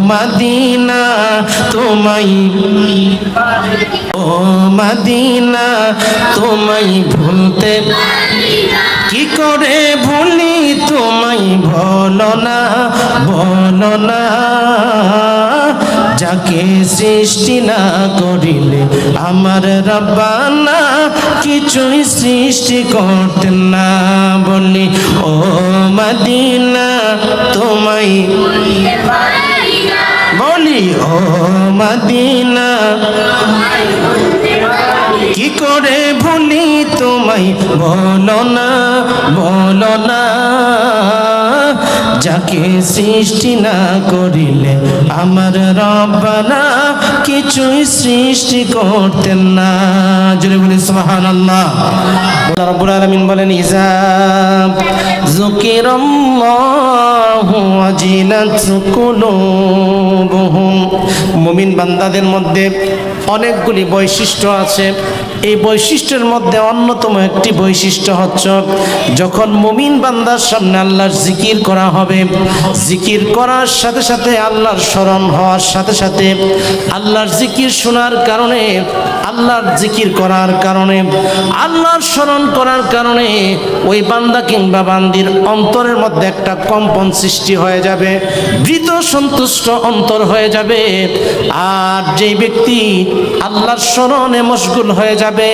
Medina তোমায়, ও Medina তোমায় ভুলতে কি করে ভুলি তোমায়, বলো না বলো না। যাকে সৃষ্টি না করিলে আমার রব্বানা কিছুই সৃষ্টি করতেন না। বলি ও মদিনা তোমায়, বলি ও মদিনা কি করে ভুলি তোমায়, বলো না বলো না। যাকে সৃষ্টি না করিলে আমার রব্বানা কিছুই সৃষ্টি করতেন না। জোরে বলি সুবহানাল্লাহ। আল্লাহ রাব্বুল আলামিন বলেন ইজা যুকিরাল্লাহু ওয়াজিলাত কুলুবুহুম। মুমিন বান্দাদের মধ্যে অনেকগুলি বৈশিষ্ট্য আছে। এই বৈশিষ্ট্যের মধ্যে অন্যতম একটি বৈশিষ্ট্য হচ্ছে যখন মুমিন বান্দার সামনে আল্লাহর জিকির করা হবে, জিকির করার সাথে সাথে আল্লাহর স্মরণ হওয়ার সাথে সাথে আল্লাহর জিকির শোনার কারণে, আল্লাহর জিকির করার কারণে, আল্লাহর স্মরণ করার কারণে ওই বান্দা কিংবা বান্দির অন্তরের মধ্যে একটা কম্পন সৃষ্টি হয়ে যাবে, ভীত সন্তুষ্ট অন্তর হয়ে যাবে। আর যেই ব্যক্তি আল্লাহর স্মরণে মশগুল হয়ে যাবে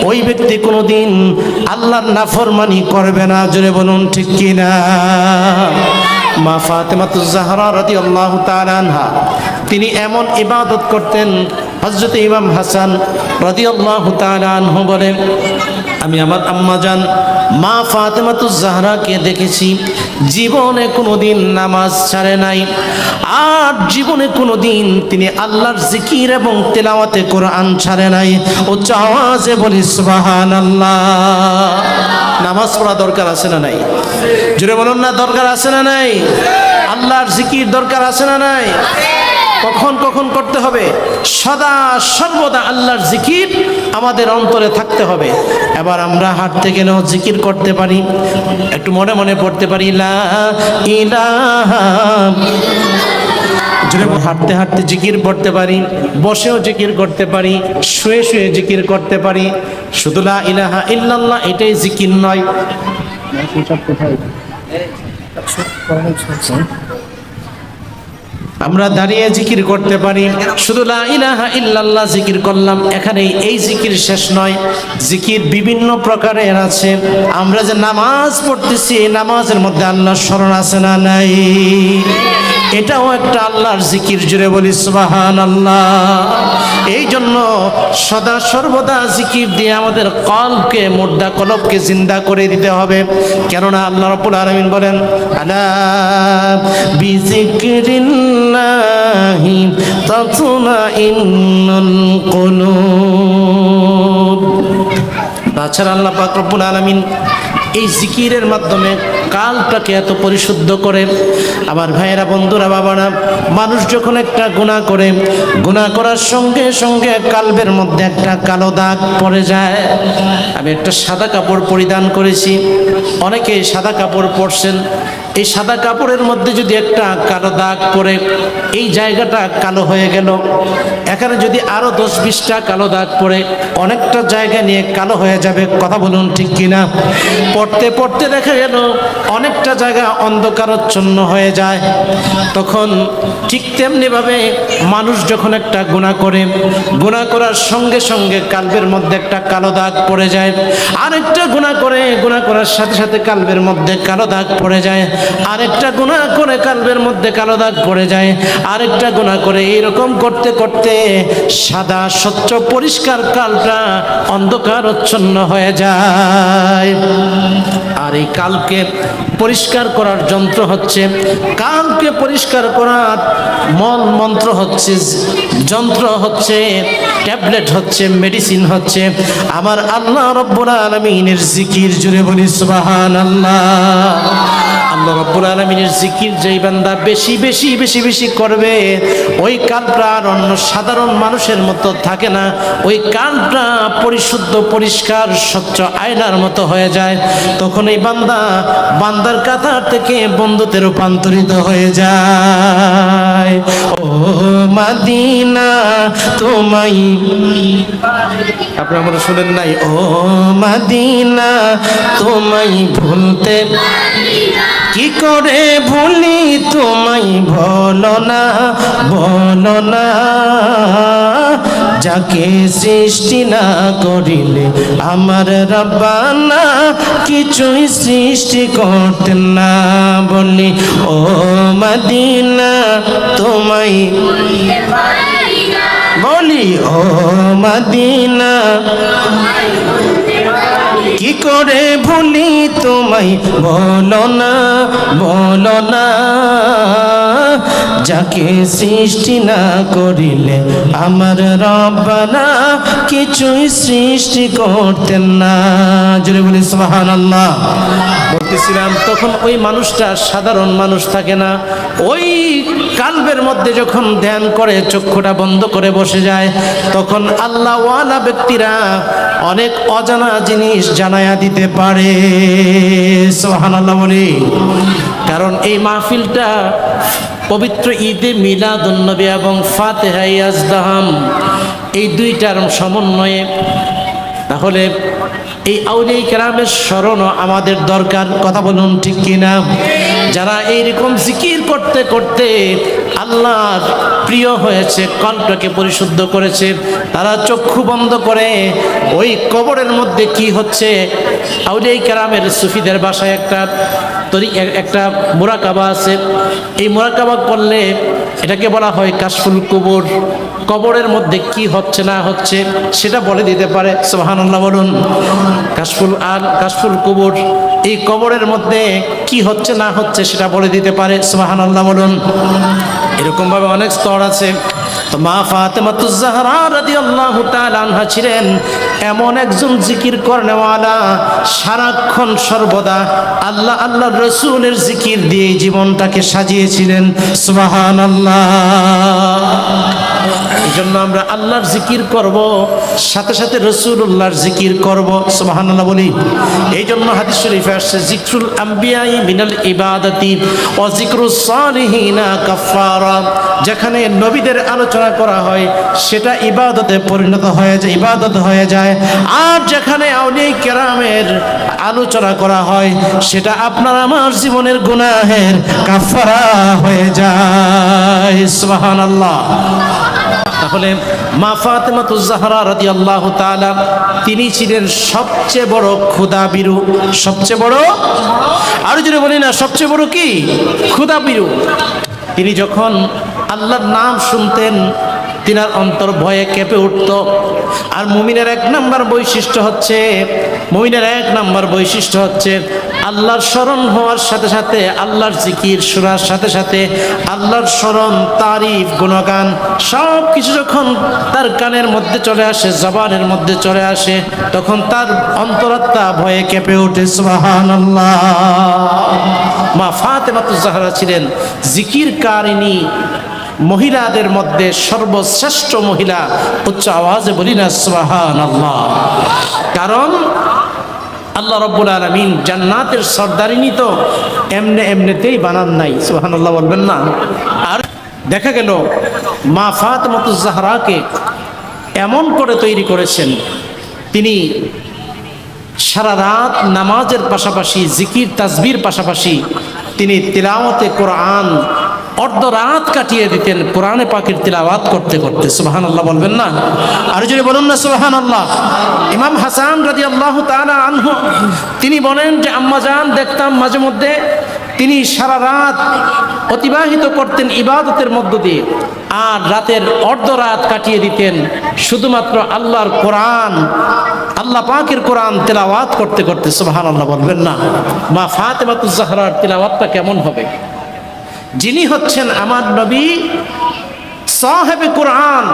ওই ব্যক্তি কোনোদিন আল্লাহর নাফরমানি করবে না। জোরে বলুন ঠিক কিনা। মা ফাতেমাতুজ জাহরা রাদিয়াল্লাহু তাআলা আনহা তিনি এমন ইবাদত করতেন। হযরত ইমাম হাসান রাদিয়াল্লাহু তাআলা আনহু বলেন, আমি আমার আম্মাজান মা ফাতেমাতুজ জাহরাকে দেখেছি জীবনে কোনোদিন নামাজ ছাড়ে নাই, আর জীবনে কোনোদিন তিনি আল্লাহর জিকির এবং তেলাওয়াতে কোরআন ছাড়ে নাই। উচ্চ আওয়াজে বলি সুবহানাল্লাহ। নামাজ পড়া দরকার আছে না নাই? জোরে বলুন না, দরকার আছে না নাই? আল্লাহর জিকির দরকার আছে না নাই? কখন কখন করতে হবে? সদা সর্বদা আল্লাহর জিকির আমাদের অন্তরে থাকতে হবে। এবার আমরা হাঁটতে গেলেও জিকির করতে পারি, একটু মনে মনে পড়তে পারি লা ইলাহা। হাঁটতে হাঁটতে জিকির পড়তে পারি, বসেও জিকির করতে পারি, শুয়ে শুয়ে জিকির করতে পারি। শুধু লা ইলাহা ইল্লাল্লাহ এটাই জিকির নয়। আমরা দাঁড়িয়ে জিকির করতে পারি, শুধু লা ইলাহা ইল্লাল্লাহ জিকির করলাম, এখানে এই জিকির শেষ নয়। জিকির বিভিন্ন প্রকারের আছে। আমরা যে নামাজ পড়তেছি এই নামাজের মধ্যে আল্লাহর স্মরণ আছে না নাই? এটাও একটা আল্লাহর জিকির। জুড়ে বলি সুবহানাল্লাহ। এই জন্য সদা সর্বদা জিকির দিয়ে আমাদের কলবকে, মুর্দা কলবকে জিন্দা করে দিতে হবে। কেননা আল্লাহ রাব্বুল আলামিন বলেন আলা বিযিকরিল্লাহি তাতমাইন্নুল কুলুব। তাছাড়া আল্লাহ পাক রব্বুল আলামিন এই জিকিরের মাধ্যমে কালটাকে এত পরিশুদ্ধ করে। আমার ভাইয়েরা, বন্ধুরা, বাবারা, মানুষ যখন একটা গুনাহ করে, গুনাহ করার সঙ্গে সঙ্গে কালবের মধ্যে একটা কালো দাগ পড়ে যায়। আমি একটা সাদা কাপড় পরিধান করেছি, অনেকে সাদা কাপড় পরছেন। এই সাদা কাপড়ের মধ্যে যদি একটা কালো দাগ পড়ে, এই জায়গাটা কালো হয়ে গেল। এখানে যদি আরো 10-20টা কালো দাগ পড়ে অনেকটা জায়গা নিয়ে কালো হয়ে যাবে। কথা বলুন ঠিক কিনা? পড়তে পড়তে দেখা গেল অনেকটা জায়গা অন্ধকারাচ্ছন্ন হয়ে যায়। তখন ঠিক তেমনিভাবে মানুষ যখন একটা গুনাহ করে, গুনাহ করার সঙ্গে সঙ্গে কালবের মধ্যে একটা কালো দাগ পড়ে যায়। আরেকটা গুনাহ করে, গুনাহ করার সাথে সাথে কালবের মধ্যে কালো দাগ পড়ে যায়। আরেকটা গুনাহ করে কালবের মধ্যে কালো দাগ পড়ে যায়। আরেকটা গুনাহ করে, এইরকম করতে করতে সাদা স্বচ্ছ পরিষ্কার কালটা অন্ধকারাচ্ছন্ন হয়ে যায়। আর এই কালকে পরিষ্কার করার যন্ত্র হচ্ছে, কালকে পরিষ্কার করার মল মন্ত্র হচ্ছে, যন্ত্র হচ্ছে, ট্যাবলেট হচ্ছে, মেডিসিন হচ্ছে আমার আল্লাহ রাব্বুল আলামিনের জিকির। জুড়ে বলি সুবহানাল্লাহ। আল্লাহ রাব্বুল আলামিনের জিকির যেই বান্দা বেশি বেশি বেশি বেশি করবে, ওই কালটা আর অন্য সাধারণ মানুষের মতো থাকে না। ওই কালটা পরিশুদ্ধ, পরিষ্কার, স্বচ্ছ আয়নার মতো হয়ে যায়। তখন এই বান্দার কাতার থেকে বন্ধুতে রূপান্তরিত হয়ে যায়। মদিনা তোমায়, আপনারা মনে শুনেন নাই? ও মদিনা তোমায় ভুলতে কি করে ভুলি তোমায়, বলো না বলো না, যাকে সৃষ্টি না করিলে আমার রব্বানা কিছুই সৃষ্টি করতেন না। বলি ও মদিনা তোমায়, বলি ও মদিনা কি করে ভুলি তোমায়, বলো না বলো না, যাকে সৃষ্টি না করিলে আমার রব্বানা কিছুই সৃষ্টি করতেন না। জোরে বলি সুবহানাল্লাহ। বলতেছিলাম তখন ওই মানুষটা সাধারণ মানুষ থাকে না, ওই কালবের মধ্যে যখন ধ্যান করে চক্ষুটা বন্ধ করে বসে যায়, তখন আল্লাহওয়ালা ব্যক্তিরা অনেক অজানা জিনিস জানায়া দিতে পারে। সুবহানাল্লাহ বলি। কারণ এই মাহফিলটা পবিত্র ঈদে মিলাদুন্নবী এবং ফাতিহা ইয়াজদাহাম এই দুইটার সমন্বয়ে, তাহলে এই আউলিয়া কেরামের স্মরণও আমাদের দরকার। কথা বলুন ঠিক কিনা? যারা এইরকম জিকির করতে করতে আল্লাহর প্রিয় হয়েছে, কণ্ঠকে পরিশুদ্ধ করেছে, তারা চক্ষু বন্ধ করে ওই কবরের মধ্যে কি হচ্ছে, আউলিয়া কেরামের সুফিদের ভাষায় একটা মুরাকাবা আছে। এই মুরাকাবা করলে এটাকে বলা হয় কাশফুল কুবুর। কবরের মধ্যে কি হচ্ছে না হচ্ছে সেটা বলে দিতে পারে। সুবহানাল্লাহ বলুন। কাশফুল কুবুর, এই কবরের মধ্যে কি হচ্ছে না হচ্ছে সেটা বলে দিতে পারে। সুবহানাল্লাহ বলুন। এরকম ভাবে অনেক স্তর আছে। তো মা ফাতেমাতুজ জাহরা রাদিয়াল্লাহু তাআলা আনহা ছিলেন এমন একজন জিকির করনেওয়ালা, সারাক্ষণ সর্বদা আল্লাহ আল্লাহর রাসূলের জিকির দিয়ে জীবনটাকে সাজিয়েছিলেন। সুবহানাল্লাহ। এই জন্য আমরা আল্লাহর জিকির করব, সাথে সাথে রাসূলুল্লাহর জিকির করব। সুবহানাল্লাহ বলি। এই জন্য হাদিস শরীফে আসছে জিকরুল আম্বিয়াই মিনাল ইবাদাতি ওয়া জিকরুস সালিহিনা কাফারা। যেখানে নবীদের আলোচনা করা হয় সেটা ইবাদতে পরিণত হয়ে যায়, ইবাদত হয়ে যায়। আর যেখানে আউলিয়া কেরামের আলোচনা করা হয় সেটা আপনার আমার জীবনের গুনাহের কাফারা হয়ে যায়। সুবহানাল্লাহ। তাহলে মা ফাতেমাতুজ জাহরা রাদিয়াল্লাহু তাআলা তিনি ছিলেন সবচেয়ে বড় ক্ষুধাবিরু। সবচেয়ে বড়, আর যদি বলি না সবচেয়ে বড় কি? ক্ষুধাবিরু। তিনি যখন আল্লাহর নাম শুনতেন তিনার অন্তর ভয়ে কেঁপে উঠত। আর মুমিনের এক নাম্বার বৈশিষ্ট্য হচ্ছে আল্লাহর স্মরণ হওয়ার সাথে সাথে, আল্লাহর জিকির শোনার সাথে সাথে আল্লাহর স্মরণ, তারিফ, গুণগান সব কিছু যখন তার কানের মধ্যে চলে আসে, জবানের মধ্যে চলে আসে, তখন তার অন্তরাত্মা ভয়ে কেঁপে ওঠে। সুবহানাল্লাহ। মা ফাতেমাতুজ জাহরা ছিলেন জিকিরকারিনী মহিলাদের মধ্যে সর্বশ্রেষ্ঠ মহিলা। উচ্চ আওয়াজে বলি না সুবহানাল্লাহ। কারণ আল্লাহ রাব্বুল আলামিন জান্নাতের সরদারিনী তো এমনিতেই বানান নাই। সুবহানাল্লাহ বলবেন না? আর দেখা গেল মা ফাতেমাতুজ জাহরাকে এমন করে তৈরি করেছেন, তিনি সারা রাত নামাজের পাশাপাশি, জিকির তাসবির পাশাপাশি তিনি তিলাওয়াতে কোরআন অর্ধ রাত কাটিয়ে দিতেন কোরআনে পাকের তিলাওয়াত করতে করতে। সুবহানাল্লাহ বলবেন না? আর যদি বলুন না সুবহানাল্লাহ। ইমাম হাসান রাদিয়াল্লাহু তাআলা আনহু তিনি বলেন যে আম্মাজান দেখতাম মাঝে মধ্যে তিনি সারা রাত অতিবাহিত করতেন ইবাদতের মধ্য দিয়ে, আর রাতের অর্ধ রাত কাটিয়ে দিতেন শুধুমাত্র আল্লাহর কোরআন, আল্লাহ পাকের কোরআন তেলাওয়াত করতে করতে। সুবহানাল্লাহ বলবেন না? মা ফাতেমাতুজ জাহরার তেলাওয়াতটা কেমন হবে? যিনি হচ্ছেন আমার নবী সাহেবে কোরআন,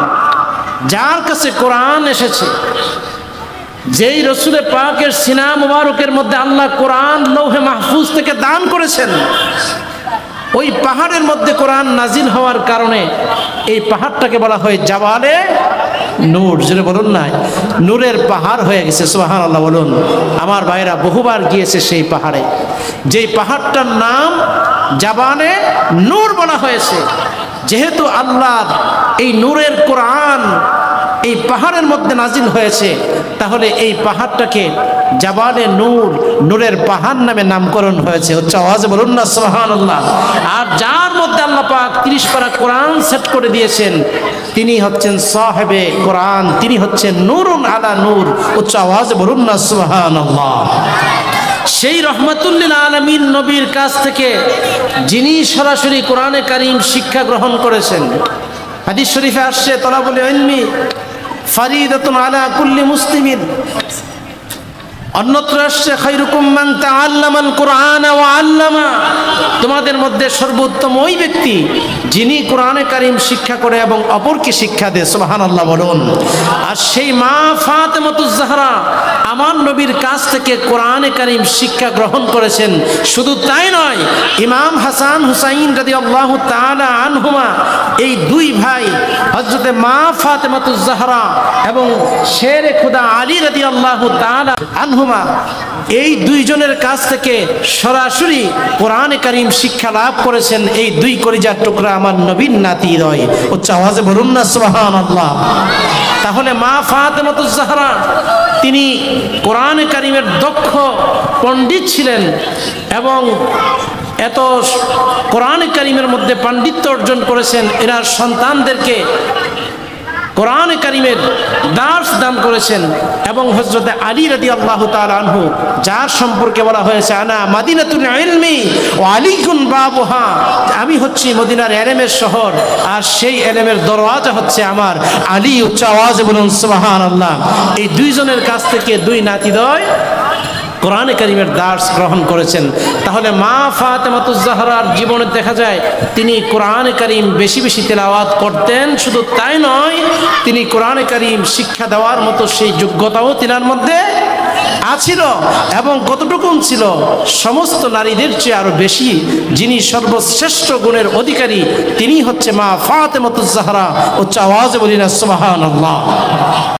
যার কাছে কোরআন এসেছে, যেই রসুলে পাকের সিনা মুবারকের মধ্যে আল্লাহ কোরআন লৌহে মাহফুজ থেকে দান করেছেন, ওই পাহাড়ের মধ্যে কোরআন নাজিল হওয়ার কারণে এই পাহাড়টাকে বলা হয় জাবালে নূর। যেটা বলুন না, নূরের পাহাড় হয়ে গেছে। সুবহানাল্লাহ বলুন। আমার ভাইরা বহুবার গিয়েছে সেই পাহাড়ে, যেই পাহাড়টার নাম জাবালে নূর বলা হয়েছে। যেহেতু আল্লাহর এই নূরের কোরআন এই পাহাড়ের মধ্যে নাজিল হয়েছে, তাহলে এই পাহাড়টাকে জাবালে নূর, নূরের পাহাড় নামে নামকরণ হয়েছে। উচ্চ আওয়াজে বলুন না সুবহানাল্লাহ। আর যার মধ্যে আল্লাহ পাক 30 পারা কোরআন সেট করে দিয়েছেন, তিনি হচ্ছেন সাহেবে কোরআন, তিনি হচ্ছেন নূরুন আলা নূর। উচ্চ আওয়াজে বলুন না সুবহানাল্লাহ। সেই রহমাতুল্লিল আলামিন নবীর কাছ থেকে যিনি সরাসরি কোরআনে কারীম শিক্ষা গ্রহণ করেছেন, হাদিস শরীফে আসছে তলাবুল ইলমি ফারিদাতুন আলা কুল্লি মুসলিমিন, অন্যত্র আসছে খায়রুকুম মান তাআল্লামাল কুরআন ওয়া আল্লামা, তোমাদের মধ্যে সর্বোত্তম ওই ব্যক্তি যিনি কোরআনে কারীম শিক্ষা করে এবং অপরকে শিক্ষা দেয়। সুবহানাল্লাহ বলুন। আর সেই মা ফাতেমাতুজ জাহরা আমার নবীর কাছ থেকে কোরআনে কারীম শিক্ষা গ্রহণ করেছেন। শুধু তাই নয়, ইমাম হাসান হুসাইন রাদিয়াল্লাহু তাআলা আনহুমা, এই দুই ভাই হযরতে মা ফাতেমাতুজ জাহরা এবং শেরে খুদা আলী রাদিয়াল্লাহু তাআলা আনহুমা, এই দুইজনের কাছ থেকে সরাসরি কোরআনে কারীম শিক্ষা লাভ করেছেন এই দুই কলিজার টুকরা আমার নবীর নাতিদ্বয়। উচ্চ আওয়াজে বলুন না সুবহানাল্লাহ। তাহলে মা ফাতেমাতুজ জাহরা তিনি কোরআনে কারীমের দক্ষ পণ্ডিত ছিলেন এবং এত কোরআনে কারীমের মধ্যে পাণ্ডিত্য অর্জন করেছেন, এনার সন্তানদেরকে কোরআনে কারীমের দার্স দান করেছেন। এবং হযরতে আলী রাদিয়াল্লাহু তাআলা আনহু, যার সম্পর্কে বলা হয়েছে আনা মাদিনাতুল ইলমি ওয়া আলীকুন বাবুহা, আমি হচ্ছি মদিনার ইলমের শহর আর সেই ইলমের দরওয়াজা হচ্ছে আমার আলী। উচ্চ আওয়াজে বলুন সুবহানাল্লাহ। এই দুইজনের কাছ থেকে দুই নাতিদ্বয় কোরআনে কারীমের দার্স গ্রহণ করেছেন। তাহলে মা ফাতেমাতুজ জাহরার জীবনে দেখা যায় তিনি কোরআনে কারীম বেশি বেশি তেলাওয়াত করতেন। শুধু তাই নয়, তিনি কোরআনে কারীম শিক্ষা দেওয়ার মতো সেই যোগ্যতাও তিনার মধ্যে আছিল। এবং কতটুকু ছিল, সমস্ত নারীদের চেয়ে আরো বেশি যিনি সর্বশ্রেষ্ঠ গুণের অধিকারী, তিনি হচ্ছে মা ফাতেমাতুজ জাহরা। উচ্চ আওয়াজে বলি না সুবহানাল্লাহ।